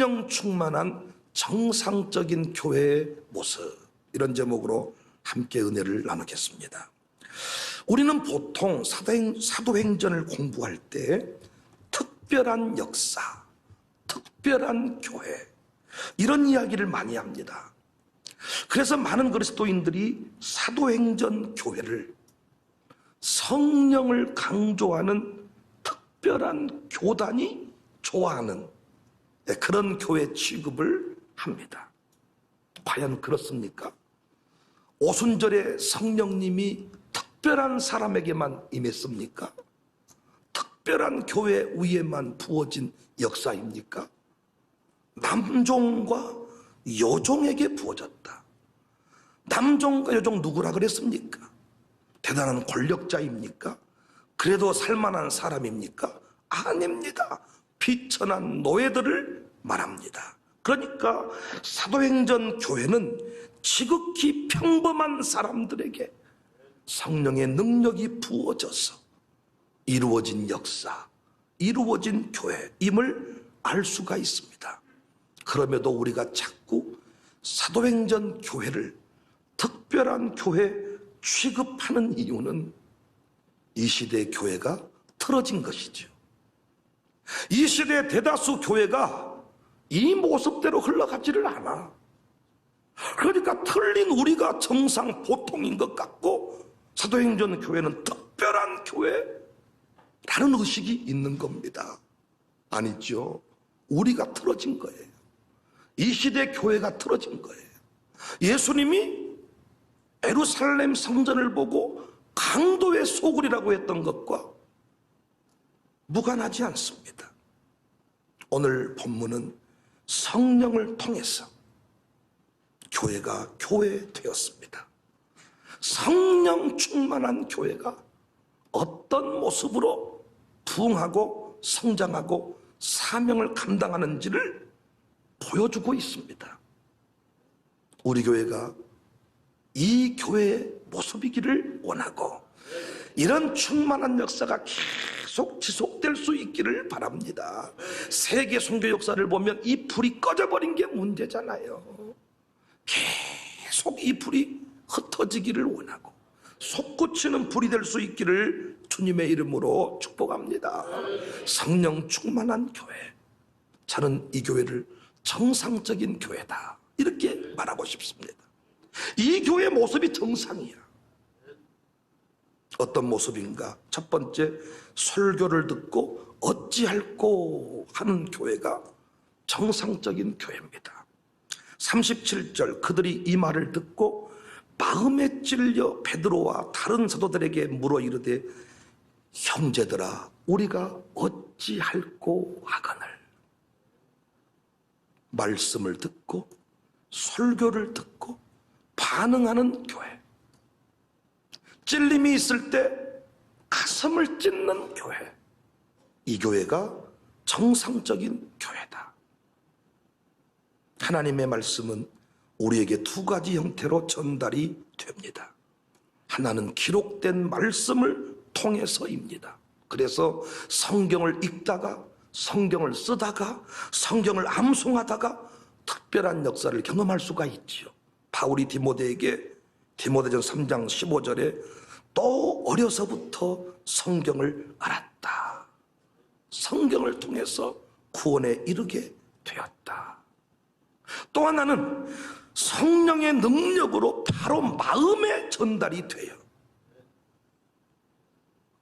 성령 충만한 정상적인 교회의 모습, 이런 제목으로 함께 은혜를 나누겠습니다. 우리는 보통 사도행전을 공부할 때 특별한 역사, 특별한 교회, 이런 이야기를 많이 합니다. 그래서 많은 그리스도인들이 사도행전 교회를 성령을 강조하는 특별한 교단이 좋아하는 그런 교회 취급을 합니다. 과연 그렇습니까? 오순절에 성령님이 특별한 사람에게만 임했습니까? 특별한 교회 위에만 부어진 역사입니까? 남종과 여종에게 부어졌다. 남종과 여종 누구라 그랬습니까? 대단한 권력자입니까? 그래도 살만한 사람입니까? 아닙니다. 비천한 노예들을 말합니다. 그러니까 사도행전 교회는 지극히 평범한 사람들에게 성령의 능력이 부어져서 이루어진 역사, 이루어진 교회임을 알 수가 있습니다. 그럼에도 우리가 자꾸 사도행전 교회를 특별한 교회 취급하는 이유는 이 시대의 교회가 틀어진 것이죠. 이 시대의 대다수 교회가 이 모습대로 흘러가지를 않아. 그러니까 틀린 우리가 정상 보통인 것 같고 사도행전 교회는 특별한 교회라는 의식이 있는 겁니다. 아니죠. 우리가 틀어진 거예요. 이 시대 교회가 틀어진 거예요. 예수님이 예루살렘 성전을 보고 강도의 소굴이라고 했던 것과 무관하지 않습니다. 오늘 본문은 성령을 통해서 교회가 교회되었습니다. 성령 충만한 교회가 어떤 모습으로 부흥하고 성장하고 사명을 감당하는지를 보여주고 있습니다. 우리 교회가 이 교회의 모습이기를 원하고 이런 충만한 역사가 계속 지속될 수 있기를 바랍니다. 세계 선교 역사를 보면 이 불이 꺼져버린 게 문제잖아요. 계속 이 불이 흩어지기를 원하고 솟구치는 불이 될 수 있기를 주님의 이름으로 축복합니다. 성령 충만한 교회, 저는 이 교회를 정상적인 교회다 이렇게 말하고 싶습니다. 이 교회의 모습이 정상이야. 어떤 모습인가? 첫 번째, 설교를 듣고 어찌할꼬 하는 교회가 정상적인 교회입니다. 37절, 그들이 이 말을 듣고 마음에 찔려 베드로와 다른 사도들에게 물어 이르되 형제들아 우리가 어찌할꼬 하거늘. 말씀을 듣고 설교를 듣고 반응하는 교회, 찔림이 있을 때 가슴을 찢는 교회, 이 교회가 정상적인 교회다. 하나님의 말씀은 우리에게 두 가지 형태로 전달이 됩니다. 하나는 기록된 말씀을 통해서입니다. 그래서 성경을 읽다가 성경을 쓰다가 성경을 암송하다가 특별한 역사를 경험할 수가 있지요. 바울이 디모데에게 디모데전 3장 15절에 또 어려서부터 성경을 알았다. 성경을 통해서 구원에 이르게 되었다. 또 하나는 성령의 능력으로 바로 마음에 전달이 돼요.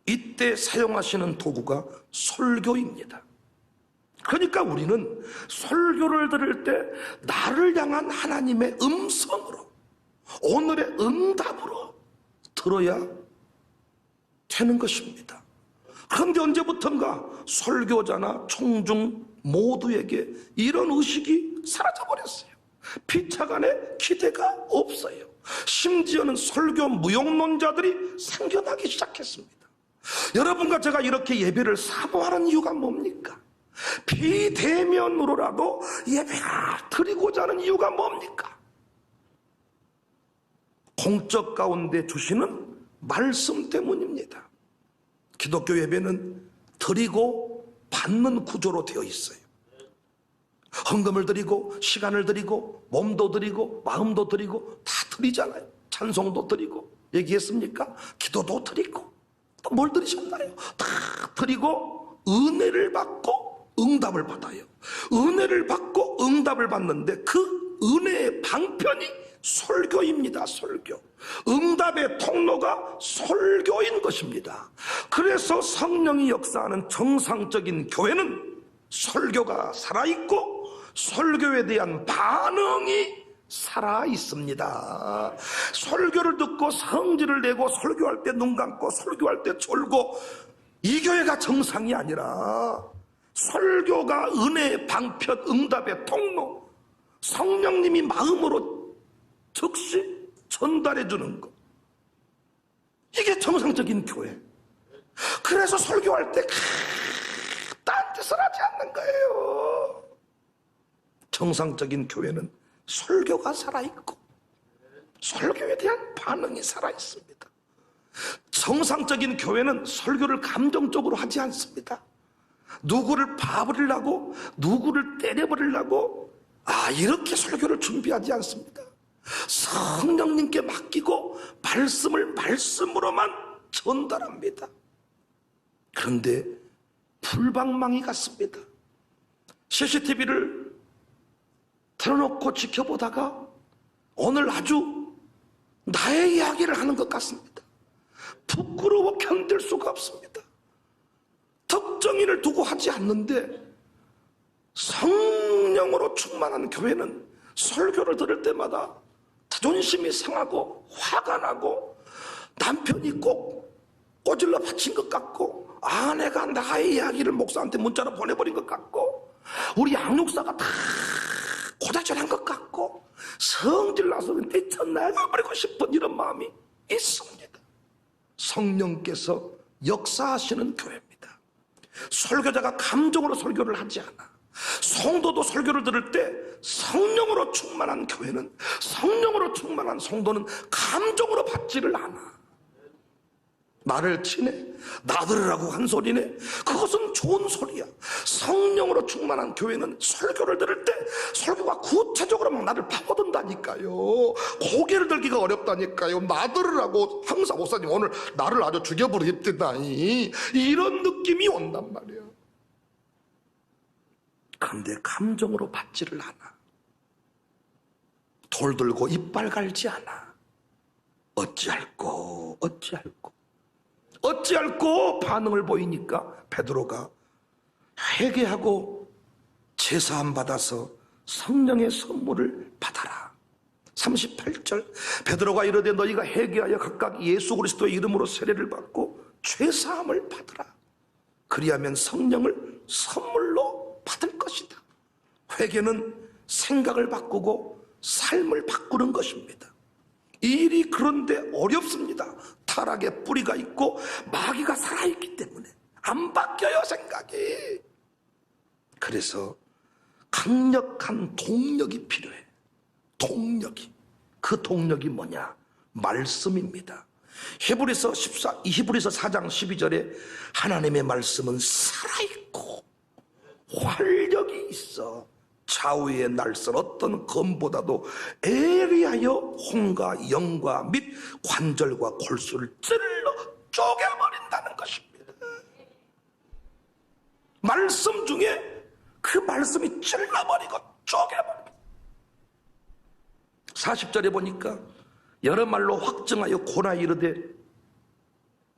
이때 사용하시는 도구가 설교입니다. 그러니까 우리는 설교를 들을 때 나를 향한 하나님의 음성으로, 오늘의 응답으로 들어야 되는 것입니다. 그런데 언제부턴가 설교자나 청중 모두에게 이런 의식이 사라져버렸어요. 피차간에 기대가 없어요. 심지어는 설교 무용론자들이 생겨나기 시작했습니다. 여러분과 제가 이렇게 예배를 사모하는 이유가 뭡니까? 비대면으로라도 예배를 드리고자 하는 이유가 뭡니까? 공적 가운데 주시는 말씀 때문입니다. 기독교 예배는 드리고 받는 구조로 되어 있어요. 헌금을 드리고 시간을 드리고 몸도 드리고 마음도 드리고 다 드리잖아요. 찬송도 드리고. 얘기했습니까? 기도도 드리고. 또 뭘 드리셨나요? 다 드리고 은혜를 받고 응답을 받아요. 은혜를 받고 응답을 받는데 그 은혜의 방편이 설교입니다. 설교. 응답의 통로가 설교인 것입니다. 그래서 성령이 역사하는 정상적인 교회는 설교가 살아있고 설교에 대한 반응이 살아있습니다. 설교를 듣고 성질을 내고 설교할 때 눈 감고 설교할 때 졸고 이 교회가 정상이 아니라 설교가 은혜의 방편, 응답의 통로, 성령님이 마음으로 즉시 전달해 주는 것, 이게 정상적인 교회. 그래서 설교할 때 딴 짓을 하지 않는 거예요. 정상적인 교회는 설교가 살아있고 설교에 대한 반응이 살아있습니다. 정상적인 교회는 설교를 감정적으로 하지 않습니다. 누구를 봐버리려고, 누구를 때려버리려고 이렇게 설교를 준비하지 않습니다. 성령님께 맡기고 말씀을 말씀으로만 전달합니다. 그런데 불방망이 같습니다. CCTV를 틀어놓고 지켜보다가 오늘 아주 나의 이야기를 하는 것 같습니다. 부끄러워 견딜 수가 없습니다. 특정인을 두고 하지 않는데 성령으로 충만한 교회는 설교를 들을 때마다 자존심이 상하고 화가 나고 남편이 꼭 꼬질러 바친 것 같고 아내가 나의 이야기를 목사한테 문자로 보내버린 것 같고 우리 양육사가 다 고자질한 것 같고 성질나서 뛰쳐나가버리고 싶은 이런 마음이 있습니다. 성령께서 역사하시는 교회입니다. 설교자가 감정으로 설교를 하지 않아. 성도도 설교를 들을 때 성령으로 충만한 교회는, 성령으로 충만한 성도는 감정으로 받지를 않아. 나를 치네, 나들으라고 한 소리네, 그것은 좋은 소리야. 성령으로 충만한 교회는 설교를 들을 때 설교가 구체적으로 막 나를 파고든다니까요. 고개를 들기가 어렵다니까요. 나들으라고 항상 목사님 오늘 나를 아주 죽여버리겠다니 이런 느낌이 온단 말이에요. 그런데 감정으로 받지를 않아. 돌 들고 이빨 갈지 않아. 어찌할꼬 반응을 보이니까 베드로가 회개하고 제사함 받아서 성령의 선물을 받아라. 38절 베드로가 이르되 너희가 회개하여 각각 예수 그리스도의 이름으로 세례를 받고 죄사함을 받으라. 그리하면 성령을 선물로 받을 것이다. 회개는 생각을 바꾸고 삶을 바꾸는 것입니다. 이 일이 그런데 어렵습니다. 타락의 뿌리가 있고 마귀가 살아있기 때문에 안 바뀌어요, 생각이. 그래서 강력한 동력이 필요해. 동력이. 그 동력이 뭐냐? 말씀입니다. 히브리서 4장 12절에 하나님의 말씀은 살아있고 활력이 있어 좌우의 날선 어떤 검보다도 예리하여 혼과 영과 및 관절과 골수를 찔러 쪼개버린다는 것입니다. 말씀 중에 그 말씀이 찔러버리고 쪼개버립니다. 40절에 보니까 여러 말로 확증하여 고나 이르되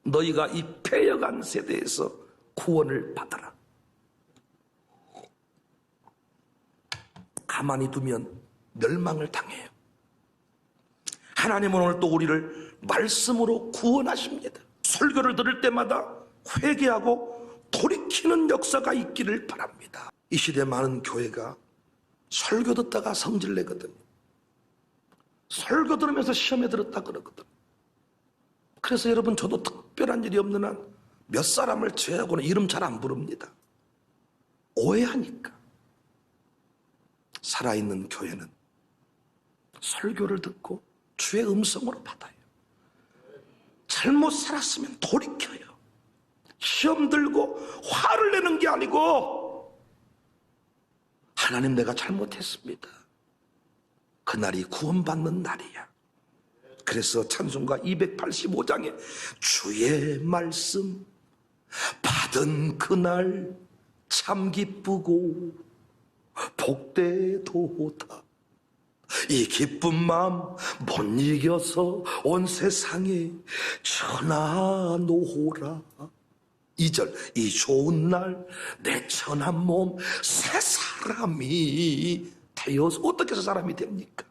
너희가 이 패역한 세대에서 구원을 받아라. 가만히 두면 멸망을 당해요. 하나님은 오늘 또 우리를 말씀으로 구원하십니다. 설교를 들을 때마다 회개하고 돌이키는 역사가 있기를 바랍니다. 이 시대 많은 교회가 설교 듣다가 성질내거든요. 설교 들으면서 시험에 들었다 그러거든. 그래서 여러분 저도 특별한 일이 없는 한 몇 사람을 제외하고는 이름 잘 안 부릅니다. 오해하니까. 살아있는 교회는 설교를 듣고 주의 음성으로 받아요. 잘못 살았으면 돌이켜요. 시험 들고 화를 내는 게 아니고 하나님, 내가 잘못했습니다. 그날이 구원받는 날이야. 그래서 찬송가 285장에 주의 말씀 받은 그날 참 기쁘고 복되도다. 이 기쁜 마음 못 이겨서 온 세상에 전하노라. 2절, 이 좋은 날 내 천한 몸 새 사람이 되어서. 어떻게 새 사람이 됩니까?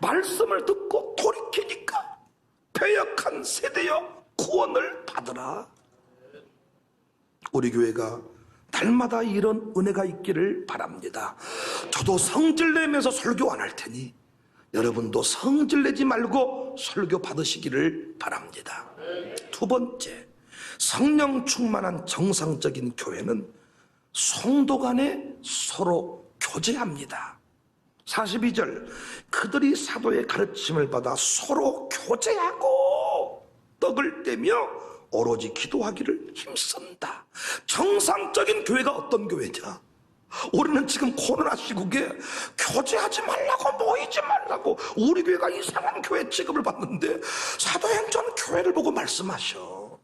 말씀을 듣고 돌이키니까. 패역한 세대여 구원을 받으라. 우리 교회가 날마다 이런 은혜가 있기를 바랍니다. 저도 성질내면서 설교 안 할 테니 여러분도 성질내지 말고 설교 받으시기를 바랍니다. 두 번째, 성령 충만한 정상적인 교회는 성도 간에 서로 교제합니다. 42절, 그들이 사도의 가르침을 받아 서로 교제하고 떡을 떼며 오로지 기도하기를 힘쓴다. 정상적인 교회가 어떤 교회냐? 우리는 지금 코로나 시국에 교제하지 말라고, 모이지 말라고, 우리 교회가 이상한 교회 취급을 받는데 사도행전 교회를 보고 말씀하셔.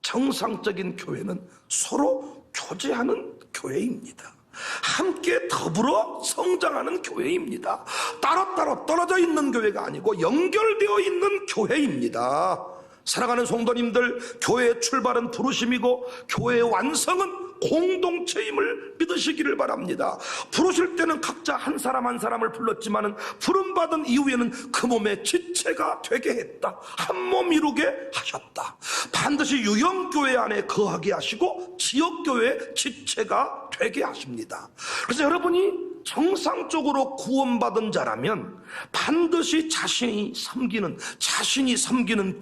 정상적인 교회는 서로 교제하는 교회입니다. 함께 더불어 성장하는 교회입니다. 따로따로 떨어져 있는 교회가 아니고 연결되어 있는 교회입니다. 사랑하는 성도님들, 교회의 출발은 부르심이고 교회의 완성은 공동체임을 믿으시기를 바랍니다. 부르실 때는 각자 한 사람 한 사람을 불렀지만은 부름받은 이후에는 그 몸의 지체가 되게 했다. 한 몸 이루게 하셨다. 반드시 유형교회 안에 거하게 하시고 지역교회 지체가 되게 하십니다. 그래서 여러분이 정상적으로 구원받은 자라면 반드시 자신이 섬기는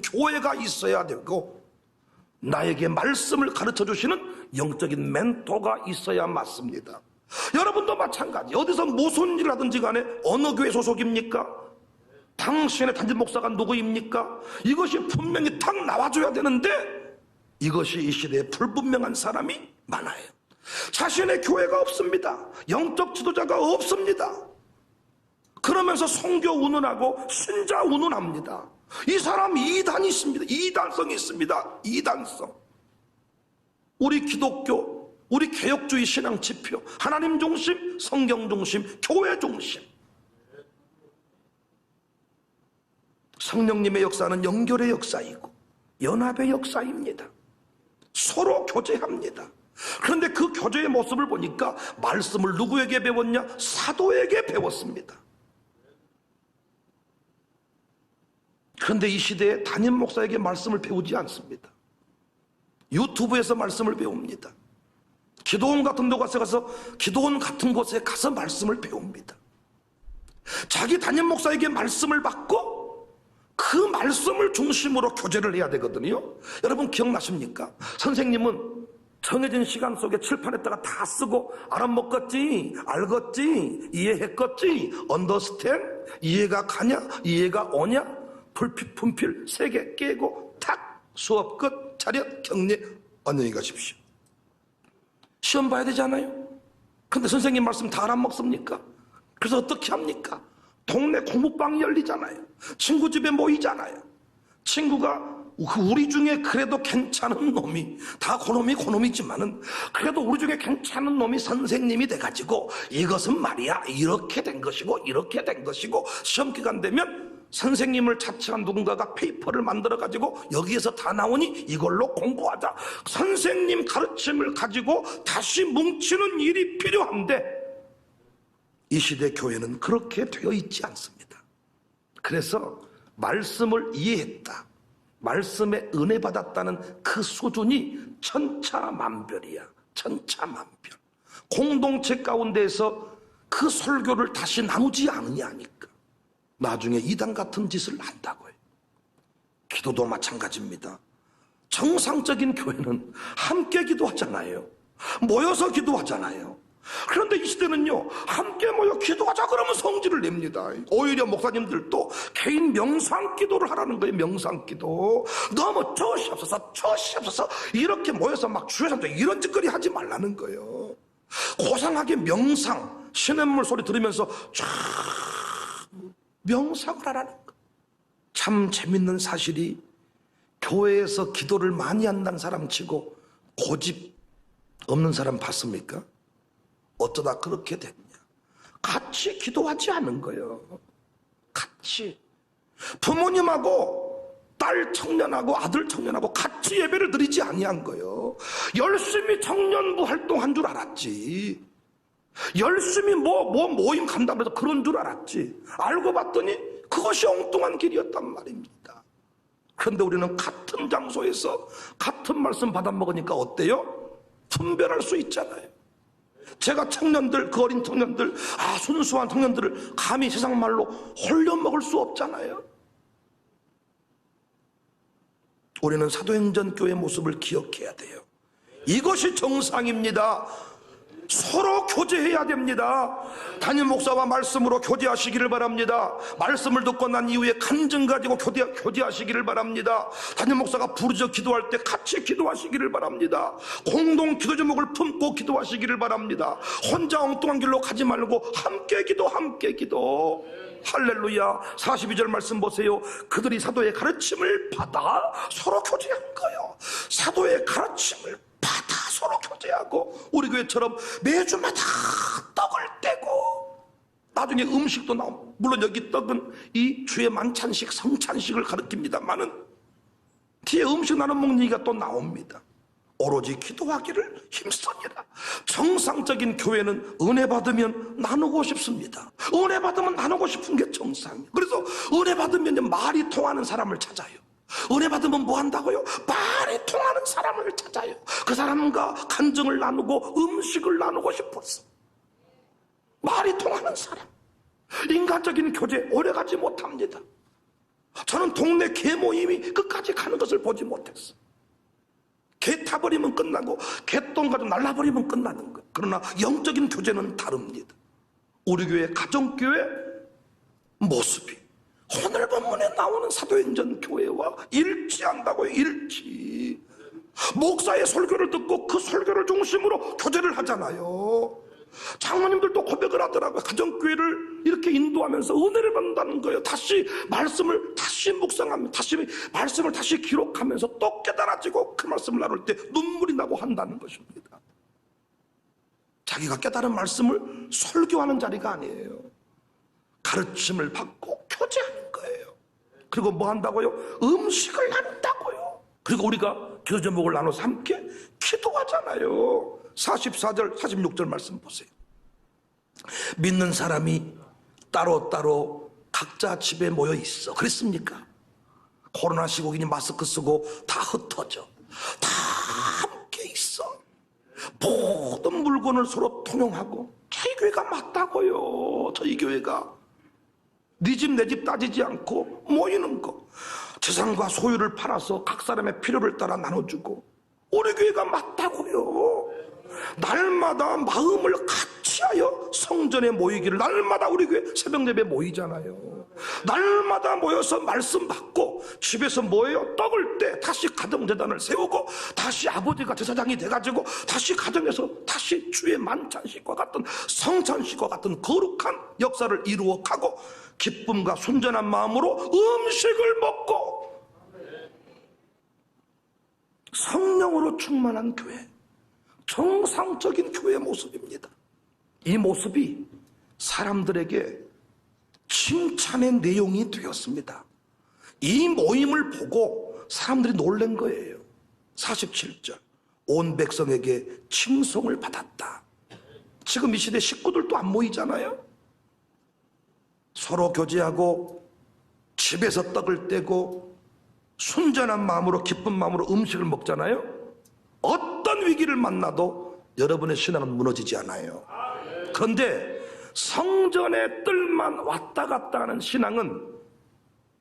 교회가 있어야 되고, 나에게 말씀을 가르쳐 주시는 영적인 멘토가 있어야 맞습니다. 여러분도 마찬가지. 어디서 무슨 일을 하든지 간에 어느 교회 소속입니까? 당신의 단임 목사가 누구입니까? 이것이 분명히 탁 나와줘야 되는데 이것이 이 시대에 불분명한 사람이 많아요. 자신의 교회가 없습니다. 영적 지도자가 없습니다. 그러면서 성교 운운하고 신자 운운합니다. 이 사람 이단이 있습니다. 이단성이 있습니다. 이단성. 우리 기독교, 우리 개혁주의 신앙 지표, 하나님 중심, 성경 중심, 교회 중심. 성령님의 역사는 연결의 역사이고 연합의 역사입니다. 서로 교제합니다. 그런데 그 교제의 모습을 보니까 말씀을 누구에게 배웠냐? 사도에게 배웠습니다. 그런데 이 시대에 담임 목사에게 말씀을 배우지 않습니다. 유튜브에서 말씀을 배웁니다. 기도원 같은 곳에 가서 말씀을 배웁니다. 자기 담임 목사에게 말씀을 받고 그 말씀을 중심으로 교제를 해야 되거든요. 여러분 기억나십니까? 선생님은 정해진 시간 속에 칠판에다가 다 쓰고 알아먹었지, 알겠지, 이해했겠지, 언더스탠, 이해가 가냐, 이해가 오냐, 불필, 분필 3개 깨고 탁, 수업 끝, 차렷, 격려, 안녕히 가십시오. 시험 봐야 되잖아요. 근데 선생님 말씀 다 알아먹습니까? 그래서 어떻게 합니까? 동네 공부방이 열리잖아요. 친구 집에 모이잖아요. 친구가 우리 중에 그래도 괜찮은 놈이, 다 그놈이지만은 그래도 우리 중에 괜찮은 놈이 선생님이 돼가지고 이것은 말이야 이렇게 된 것이고 이렇게 된 것이고, 시험 기간 되면 선생님을 자처한 누군가가 페이퍼를 만들어가지고 여기에서 다 나오니 이걸로 공부하자. 선생님 가르침을 가지고 다시 뭉치는 일이 필요한데 이 시대 교회는 그렇게 되어 있지 않습니다. 그래서 말씀을 이해했다, 말씀에 은혜 받았다는 그 수준이 천차만별이야. 천차만별. 공동체 가운데에서 그 설교를 다시 나누지 않으냐 하니까 나중에 이단 같은 짓을 한다고요. 기도도 마찬가지입니다. 정상적인 교회는 함께 기도하잖아요. 모여서 기도하잖아요. 그런데 이 시대는요, 함께 모여 기도하자 그러면 성질을 냅니다. 오히려 목사님들도 개인 명상 기도를 하라는 거예요. 명상 기도. 너무 저시옵소서 이렇게 모여서 막 주의 삼도 이런 짓거리 하지 말라는 거예요. 고상하게 명상, 시냇물 소리 들으면서 쫙 명상을 하라는 거예요. 참 재밌는 사실이, 교회에서 기도를 많이 한다는 사람 치고 고집 없는 사람 봤습니까? 어쩌다 그렇게 됐냐? 같이 기도하지 않은 거예요. 같이 부모님하고 딸 청년하고 아들 청년하고 같이 예배를 드리지 아니한 거예요. 열심히 청년부 활동한 줄 알았지. 열심히 모임 간다고 해서 그런 줄 알았지. 알고 봤더니 그것이 엉뚱한 길이었단 말입니다. 그런데 우리는 같은 장소에서 같은 말씀 받아먹으니까 어때요? 분별할 수 있잖아요. 제가 청년들, 그 어린 청년들, 순수한 청년들을 감히 세상 말로 홀려먹을 수 없잖아요. 우리는 사도행전 교회 모습을 기억해야 돼요. 이것이 정상입니다. 서로 교제해야 됩니다. 담임 목사와 말씀으로 교제하시기를 바랍니다. 말씀을 듣고 난 이후에 간증 가지고 교제하시기를 바랍니다. 담임 목사가 부르짖어 기도할 때 같이 기도하시기를 바랍니다. 공동 기도 제목을 품고 기도하시기를 바랍니다. 혼자 엉뚱한 길로 가지 말고 함께 기도, 함께 기도. 할렐루야. 42절 말씀 보세요. 그들이 사도의 가르침을 받아 서로 교제한 거예요. 사도의 가르침을 받아 서로 교제하고, 우리 교회처럼 매주마다 떡을 떼고, 나중에 음식도 나옵니다. 물론 여기 떡은 이 주의 만찬식, 성찬식을 가르칩니다만은 뒤에 음식 나눠 먹는 얘기가 또 나옵니다. 오로지 기도하기를 힘써니라. 정상적인 교회는 은혜 받으면 나누고 싶습니다. 은혜 받으면 나누고 싶은 게 정상이에요. 그래서 은혜 받으면 말이 통하는 사람을 찾아요. 은혜 받으면 뭐 한다고요? 말이 통하는 사람을 찾아요. 그 사람과 간증을 나누고 음식을 나누고 싶었어. 말이 통하는 사람. 인간적인 교제 오래가지 못합니다. 저는 동네 개모임이 끝까지 가는 것을 보지 못했어. 개 타버리면 끝나고 개똥 가지고 날라버리면 끝나는 거예요. 그러나 영적인 교제는 다릅니다. 우리 교회 가정교회 모습이 오늘 본문에 나오는 사도행전 교회와 일치한다고요. 일치. 목사의 설교를 듣고 그 설교를 중심으로 교제를 하잖아요. 장로님들도 고백을 하더라고요. 가정교회를 이렇게 인도하면서 은혜를 받는다는 거예요. 다시 말씀을 다시 묵상하면, 말씀을 다시 기록하면서 또 깨달아지고 그 말씀을 나눌 때 눈물이 나고 한다는 것입니다. 자기가 깨달은 말씀을 설교하는 자리가 아니에요. 가르침을 받고 교제하는 거예요. 그리고 뭐 한다고요? 음식을 나눈다고요. 그리고 우리가 기도 제목을 나눠서 함께 기도하잖아요. 44절 46절 말씀 보세요. 믿는 사람이 따로따로 각자 집에 모여 있어. 그랬습니까? 코로나 시국이니 마스크 쓰고 다 흩어져. 다 함께 있어. 모든 물건을 서로 통용하고. 저희 교회가 맞다고요. 저희 교회가 네 집 내 집 따지지 않고 모이는 거, 재산과 소유를 팔아서 각 사람의 필요를 따라 나눠주고, 우리 교회가 맞다고요. 날마다 마음을 같이 하여 성전에 모이기를. 날마다 우리 교회 새벽 예배 모이잖아요. 날마다 모여서 말씀 받고, 집에서 뭐예요? 떡을 떼 다시 가정재단을 세우고, 다시 아버지가 제사장이 돼가지고 다시 가정에서 다시 주의 만찬식과 같은 성찬식과 같은 거룩한 역사를 이루어가고, 기쁨과 순전한 마음으로 음식을 먹고 성령으로 충만한 교회, 정상적인 교회의 모습입니다. 이 모습이 사람들에게 칭찬의 내용이 되었습니다. 이 모임을 보고 사람들이 놀란 거예요. 47절 온 백성에게 칭송을 받았다. 지금 이 시대 식구들도 안 모이잖아요. 서로 교제하고 집에서 떡을 떼고 순전한 마음으로 기쁜 마음으로 음식을 먹잖아요. 어떤 위기를 만나도 여러분의 신앙은 무너지지 않아요. 그런데 성전의 뜰만 왔다 갔다 하는 신앙은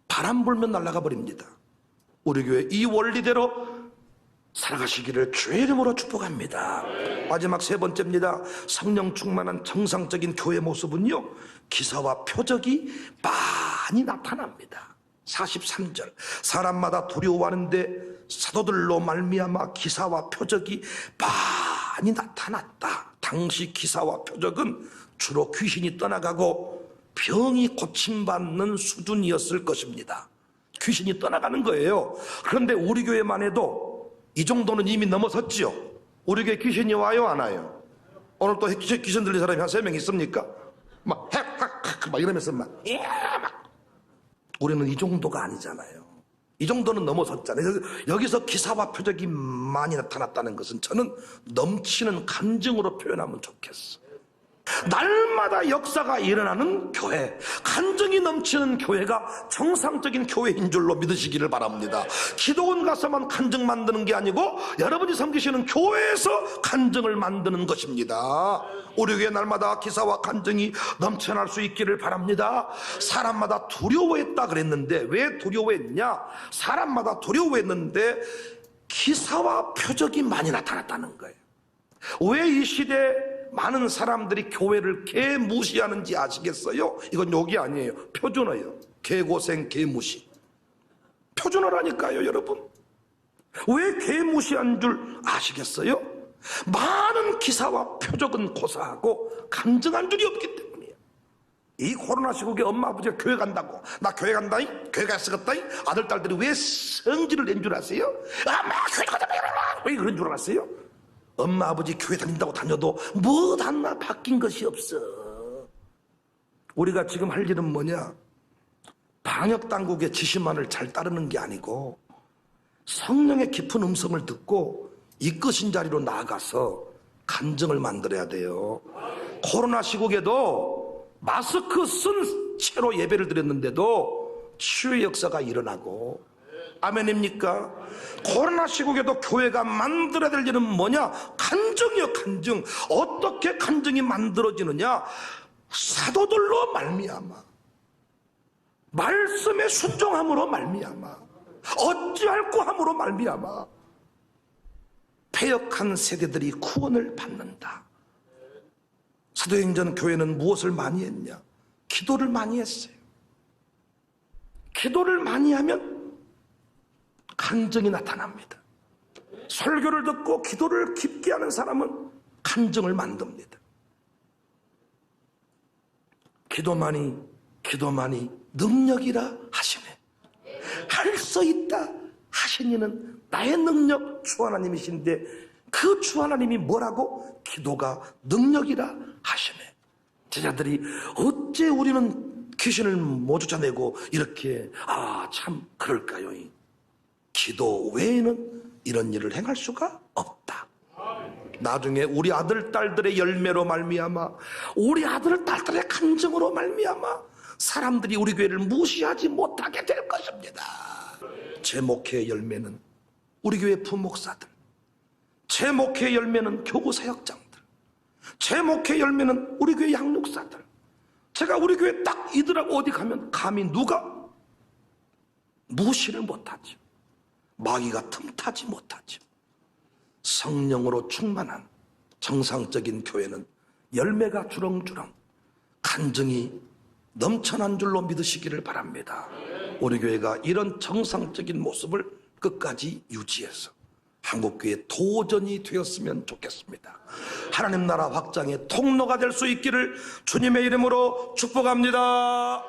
바람 불면 날아가 버립니다. 우리 교회 이 원리대로 살아가시기를 주의 이름으로 축복합니다. 마지막 세 번째입니다. 성령 충만한 정상적인 교회 모습은요, 기사와 표적이 많이 나타납니다. 43절 사람마다 두려워하는데 사도들로 말미암아 기사와 표적이 많이 나타났다. 당시 기사와 표적은 주로 귀신이 떠나가고 병이 고침받는 수준이었을 것입니다. 귀신이 떠나가는 거예요. 그런데 우리 교회만 해도 이 정도는 이미 넘어섰지요. 우리 교회 귀신이 와요, 안 와요? 오늘 또 귀신 들린 사람이 한 3명 있습니까? 막 이러면서 막 우리는 이 정도가 아니잖아요. 이 정도는 넘어섰잖아요. 여기서 기사와 표적이 많이 나타났다는 것은 저는 넘치는 간증으로 표현하면 좋겠어. 날마다 역사가 일어나는 교회, 간증이 넘치는 교회가 정상적인 교회인 줄로 믿으시기를 바랍니다. 기도원 가서만 간증 만드는 게 아니고 여러분이 섬기시는 교회에서 간증을 만드는 것입니다. 우리 교회 날마다 기사와 간증이 넘쳐날 수 있기를 바랍니다. 사람마다 두려워했다 그랬는데 왜 두려워했냐? 사람마다 두려워했는데 기사와 표적이 많이 나타났다는 거예요. 왜 이 시대에 많은 사람들이 교회를 개무시하는지 아시겠어요? 이건 욕이 아니에요. 표준어예요. 개고생 개무시. 표준어라니까요, 여러분. 왜 개무시한 줄 아시겠어요? 많은 기사와 표적은 고사하고 간증한 줄이 없기 때문이에요. 이 코로나 시국에 엄마 아버지가 교회 간다고, 나 교회 간다잉, 교회 갔었다잉, 아들 딸들이 왜 성질을 낸 줄 아세요? 엄마 교회 가자, 왜 그런 줄 아세요? 엄마 아버지 교회 다닌다고 다녀도 뭐 하나 바뀐 것이 없어. 우리가 지금 할 일은 뭐냐? 방역당국의 지시만을 잘 따르는 게 아니고 성령의 깊은 음성을 듣고 이끄신 자리로 나아가서 간증을 만들어야 돼요. 코로나 시국에도 마스크 쓴 채로 예배를 드렸는데도 치유의 역사가 일어나고, 아멘입니까? 코로나 시국에도 교회가 만들어야 될 일은 뭐냐? 간증이요, 간증. 어떻게 간증이 만들어지느냐? 사도들로 말미암아, 말씀에 순종함으로 말미암아, 어찌할꼬 함으로 말미암아 패역한 세대들이 구원을 받는다. 사도행전 교회는 무엇을 많이 했냐? 기도를 많이 했어요. 기도를 많이 하면 간증이 나타납니다. 설교를 듣고 기도를 깊게 하는 사람은 간증을 만듭니다. 기도만이 능력이라 하시네. 할 수 있다 하신 이는 나의 능력 주 하나님이신데 그 주 하나님이 뭐라고? 기도가 능력이라 하시네. 제자들이 어째 우리는 귀신을 못 쫓아내고 이렇게 참 그럴까요? 기도 외에는 이런 일을 행할 수가 없다. 나중에 우리 아들 딸들의 열매로 말미암아, 우리 아들 딸들의 간증으로 말미암아 사람들이 우리 교회를 무시하지 못하게 될 것입니다. 제 목회의 열매는 우리 교회 부목사들, 제 목회의 열매는 교구 사역장들, 제 목회의 열매는 우리 교회 양육사들. 제가 우리 교회 딱 이들하고 어디 가면 감히 누가 무시를 못하죠. 마귀가 틈타지 못하죠. 성령으로 충만한 정상적인 교회는 열매가 주렁주렁, 간증이 넘쳐난 줄로 믿으시기를 바랍니다. 우리 교회가 이런 정상적인 모습을 끝까지 유지해서 한국교회 도전이 되었으면 좋겠습니다. 하나님 나라 확장의 통로가 될 수 있기를 주님의 이름으로 축복합니다.